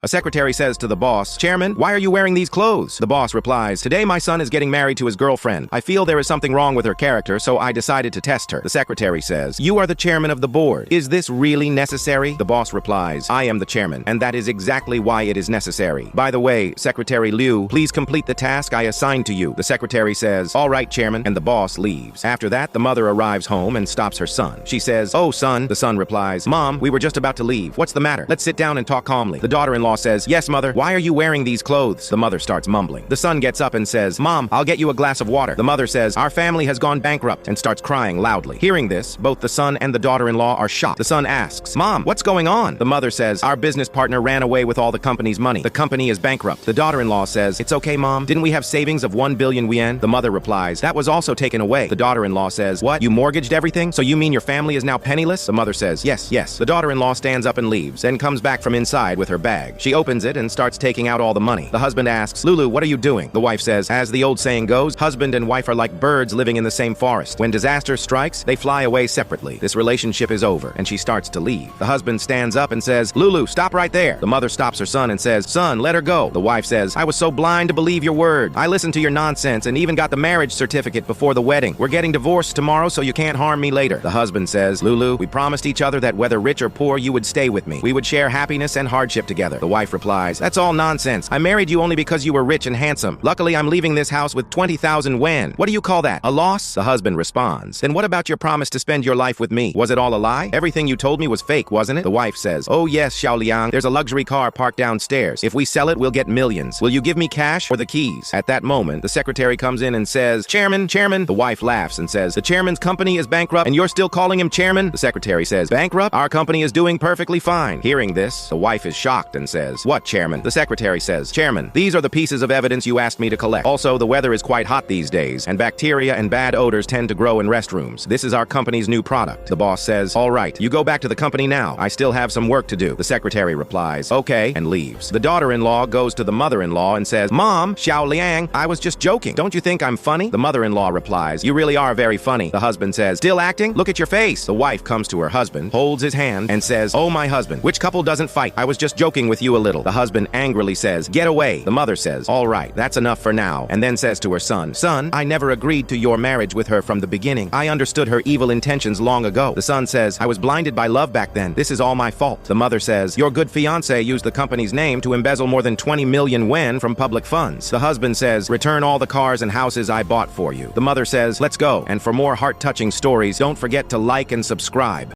A secretary says to the boss, "Chairman, why are you wearing these clothes?" The boss replies, "Today my son is getting married to his girlfriend. I feel there is something wrong with her character, so I decided to test her." The secretary says, "You are the chairman of the board. Is this really necessary?" The boss replies, "I am the chairman, and that is exactly why it is necessary. By the way, Secretary Liu, please complete the task I assigned to you." The secretary says, "All right, chairman," and the boss leaves. After that, the mother arrives home and stops her son. She says, "Oh, son." The son replies, "Mom, we were just about to leave. What's the matter? Let's sit down and talk calmly." The daughter-in-law says, "Yes, mother. Why are you wearing these clothes?" The mother starts mumbling. The son gets up and says, "Mom, I'll get you a glass of water." The mother says, "Our family has gone bankrupt," and starts crying loudly. Hearing this, both the son and the daughter-in-law are shocked. The son asks, "Mom, what's going on?" The mother says, "Our business partner ran away with all the company's money. The company is bankrupt." The daughter-in-law says, "It's okay, Mom. Didn't we have savings of 1 billion yen?" The mother replies, "That was also taken away." The daughter-in-law says, "What? You mortgaged everything? So you mean your family is now penniless?" The mother says, Yes. The daughter-in-law stands up and leaves, then comes back from inside with her bag. She opens it and starts taking out all the money. The husband asks, "Lulu, what are you doing?" The wife says, "As the old saying goes, husband and wife are like birds living in the same forest. When disaster strikes, they fly away separately. This relationship is over," and she starts to leave. The husband stands up and says, "Lulu, stop right there." The mother stops her son and says, "Son, let her go." The wife says, "I was so blind to believe your word. I listened to your nonsense and even got the marriage certificate before the wedding. We're getting divorced tomorrow, so you can't harm me later." The husband says, "Lulu, we promised each other that whether rich or poor, you would stay with me. We would share happiness and hardship together." The wife replies, "That's all nonsense. I married you only because you were rich and handsome. Luckily, I'm leaving this house with 20,000 yen. What do you call that? A loss?" The husband responds, "Then what about your promise to spend your life with me? Was it all a lie? Everything you told me was fake, wasn't it?" The wife says, "Oh yes, Xiao Liang, there's a luxury car parked downstairs. If we sell it, we'll get millions. Will you give me cash or the keys?" At that moment, the secretary comes in and says, Chairman. The wife laughs and says, "The chairman's company is bankrupt and you're still calling him chairman?" The secretary says, "Bankrupt? Our company is doing perfectly fine." Hearing this, the wife is shocked and says, "What, chairman?" The secretary says, "Chairman, these are the pieces of evidence you asked me to collect. Also, the weather is quite hot these days, and bacteria and bad odors tend to grow in restrooms. This is our company's new product." The boss says, "All right, you go back to the company now. I still have some work to do." The secretary replies, "Okay," and leaves. The daughter-in-law goes to the mother-in-law and says, "Mom, Xiao Liang, I was just joking. Don't you think I'm funny?" The mother-in-law replies, "You really are very funny." The husband says, "Still acting? Look at your face." The wife comes to her husband, holds his hand, and says, "Oh, my husband, which couple doesn't fight? I was just joking with you a little." The husband angrily says, "Get away." The mother says, "All right, that's enough for now," and then says to her son, "Son, I never agreed to your marriage with her from the beginning. I understood her evil intentions long ago." The son says, "I was blinded by love back then. This is all my fault." The mother says, "Your good fiancé used the company's name to embezzle more than 20 million yen from public funds." The husband says, "Return all the cars and houses I bought for you." The mother says, "Let's go." And for more heart-touching stories, don't forget to like and subscribe.